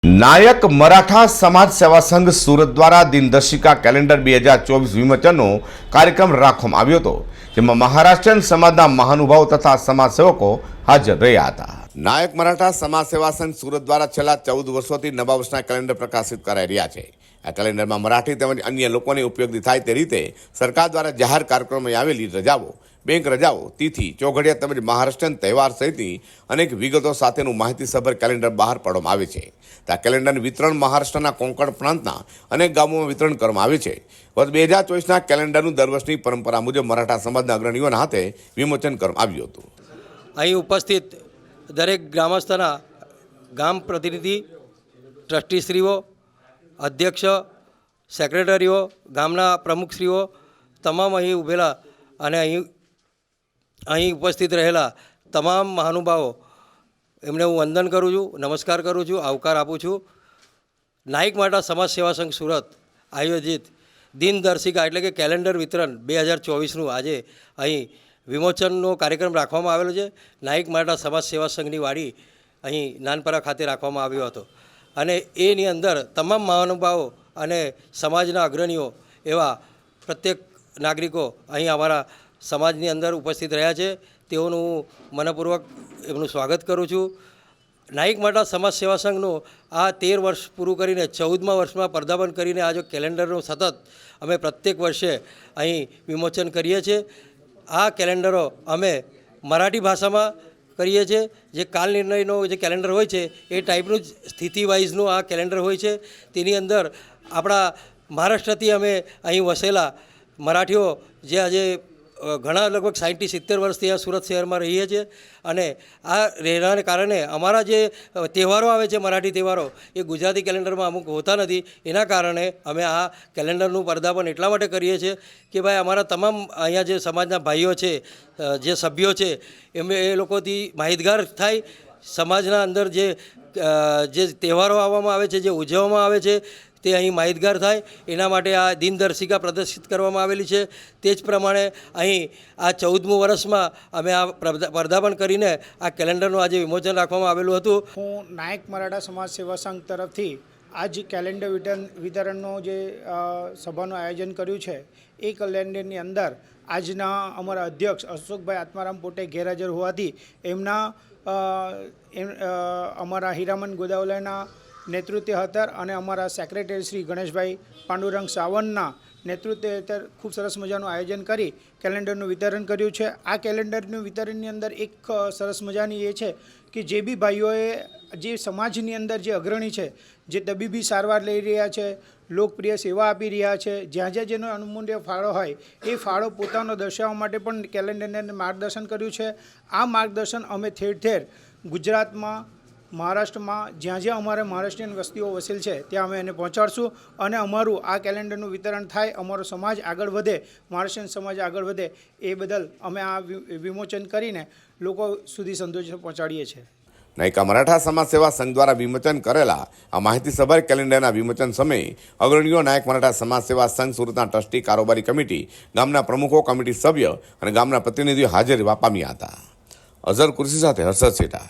નાયક મરાઠા સમાજ સેવા સંઘ સુરત દ્વારા દિનદર્શિકા કેલેન્ડર 2024 વિમોચનનો કાર્યક્રમ રાખવામાં આવ્યો હતો, જેમાં મહારાષ્ટ્રીયન સમાજના મહાનુભાવો તથા સમાજસેવકો હાજર રહ્યા હતા. નાયક મરાઠા સમાજ સેવા સંઘ સુરત દ્વારા છેલ્લા 14 વર્ષોથી નવા વર્ષના કેલેન્ડર પ્રકાશિત કરાઈ રહ્યા છે. આ કેલેન્ડરમાં મરાઠી તેમજ અન્ય લોકોને ઉપયોગી થાય તે રીતે સરકાર દ્વારા જાહેર કાર્યક્રમોમાં આવેલી રજાઓ, બેંક રજાઓ, તિથિ, ચોઘડિયા તેમજ મહારાષ્ટ્રીયન તહેવાર સહિતની અનેક વિગતો સાથેનું માહિતીસભર કેલેન્ડર બહાર પાડવામાં આવે છે. આ કેલેન્ડરનું વિતરણ મહારાષ્ટ્રના કોંકણ પ્રાંતના અનેક ગામોમાં વિતરણ કરવામાં આવે છે. વર્ષ 2024ના કેલેન્ડરનું દર વર્ષની પરંપરા મુજબ મરાઠા સમાજના અગ્રણીઓના હાથે વિમોચન કરવામાં આવ્યું હતું. અહીં ઉપસ્થિત દરેક ગ્રામસ્થના ગામ પ્રતિનિધિ, ટ્રસ્ટીશ્રીઓ, અધ્યક્ષ, સેક્રેટરીઓ, ગામના પ્રમુખશ્રીઓ તમામ અહીં ઊભેલા અને અહીં ઉપસ્થિત રહેલા તમામ મહાનુભાવો એમને હું વંદન કરું છું, નમસ્કાર કરું છું, આવકાર આપું છું. નાયક મરાઠા સમાજ સેવા સંઘ સુરત આયોજિત દિનદર્શિકા એટલે કે કેલેન્ડર વિતરણ 2024નું આજે અહીં વિમોચનનો કાર્યક્રમ રાખવામાં આવેલો છે. નાયક મરાઠા સમાજ સેવા સંઘની વાડી અહીં નાનપરા ખાતે રાખવામાં આવ્યો હતો અને એની અંદર તમામ મહાનુભાવો અને સમાજના અગ્રણીઓ એવા પ્રત્યેક નાગરિકો અહીં અમારા સમાજની અંદર ઉપસ્થિત રહ્યા છે. તેઓનું હું મનપૂર્વક એમનું સ્વાગત કરું છું. નાયક મરાઠા સમાજ સેવા સંઘનું આ 13 વર્ષ પૂરું કરીને 14મા વર્ષમાં પર્દાપણ કરીને આ જો કેલેન્ડરનું સતત અમે પ્રત્યેક વર્ષે અહીં વિમોચન કરીએ છીએ. આ કેલેન્ડરો અમે મરાઠી ભાષામાં કરીએ છીએ. જે કાલ નિર્ણયનો જે કેલેન્ડર હોય છે એ ટાઈપનું જ સ્થિતિ વાઇઝનું આ કેલેન્ડર હોય છે. તેની અંદર આપણા મહારાષ્ટ્રથી અમે અહીં વસેલા મરાઠીઓ જે આજે ઘણા લગભગ 60-70 વર્ષથી આ સુરત શહેરમાં રહીએ છીએ અને આ રહેવાને કારણે અમારા જે તહેવારો આવે છે મરાઠી તહેવારો એ ગુજરાતી કેલેન્ડરમાં અમુક હોતા નથી. એના કારણે અમે આ કેલેન્ડરનું પર્દાપણ એટલા માટે કરીએ છીએ કે ભાઈ અમારા તમામ અહીંયા જે સમાજના ભાઈઓ છે, જે સભ્યો છે, એ લોકોથી માહિતગાર થાય. સમાજના અંદર જે તહેવારો આવવામાં આવે છે, જે ઉજવવામાં આવે છે તે અહીં માહિતગાર થાય. એના માટે આ દિનદર્શિકા પ્રદર્શિત કરવામાં આવેલી છે. તે જ પ્રમાણે અહીં આ 14મું વર્ષમાં અમે આ પર્દાપણ કરીને આ કેલેન્ડરનું આજે વિમોચન રાખવામાં આવેલું હતું. હું નાયક મરાઠા સમાજ સેવા સંઘ તરફથી આજ કેલેન્ડર વિતરણનો જે સભાનું આયોજન કર્યું છે એ કેલેન્ડરની અંદર આજના અમારા અધ્યક્ષ અશોકભાઈ આત્મારામ પોટે ગેરહાજર હોવાથી અમારા હીરામન ગોદાવલેના નેતૃત્વ હેઠળ અને અમારા સેક્રેટરી શ્રી ગણેશભાઈ પાંડુરંગ સાવંતના નેતૃત્વ હેઠળ ખૂબ સરસ મજાનું આયોજન કરી કેલેન્ડરનું વિતરણ કર્યું છે. આ કેલેન્ડરનું વિતરણની અંદર એક સરસ મજાની એ છે કે જે બી ભાઈઓએ જે સમાજની અંદર જે અગ્રણી છે, જે તબીબી સારવાર લઈ રહ્યા છે, લોકપ્રિય સેવા આપી રહ્યા છે, જ્યાં જ્યાં જેનો અનુમૂલ્ય ફાળો હોય એ ફાળો પોતાનો દર્શાવવા માટે પણ કેલેન્ડરને માર્ગદર્શન કર્યું છે. આ માર્ગદર્શન અમે ઠેર ઠેર ગુજરાતમાં, મહારાષ્ટ્રમાં જ્યાં જ્યાં અમારે મહારાષ્ટ્રીયન વસ્તીઓ વસેલ છે ત્યાં અમે એને પહોંચાડશું અને અમારું આ કેલેન્ડરનું વિતરણ થાય, અમારો સમાજ આગળ વધે, મહારાષ્ટ્રીયન સમાજ આગળ વધે એ બદલ અમે આ વિમોચન કરીને લોકો સુધી સંદેશ પહોંચાડીએ છીએ. નાયક મરાઠા સમાજ સેવા સંઘ દ્વારા વિમોચન કરેલા આ માહિતીસભર કેલેન્ડરના વિમોચન સમયે અગ્રણીઓ નાયક મરાઠા સમાજ સેવા સંઘ સુરતના ટ્રસ્ટી, કારોબારી કમિટી, ગામના પ્રમુખો, કમિટી સભ્ય અને ગામના પ્રતિનિધિઓ હાજર રહેવા પામ્યા હતા. અઝર કુર્સી સાથે હર્ષદ સેઠા.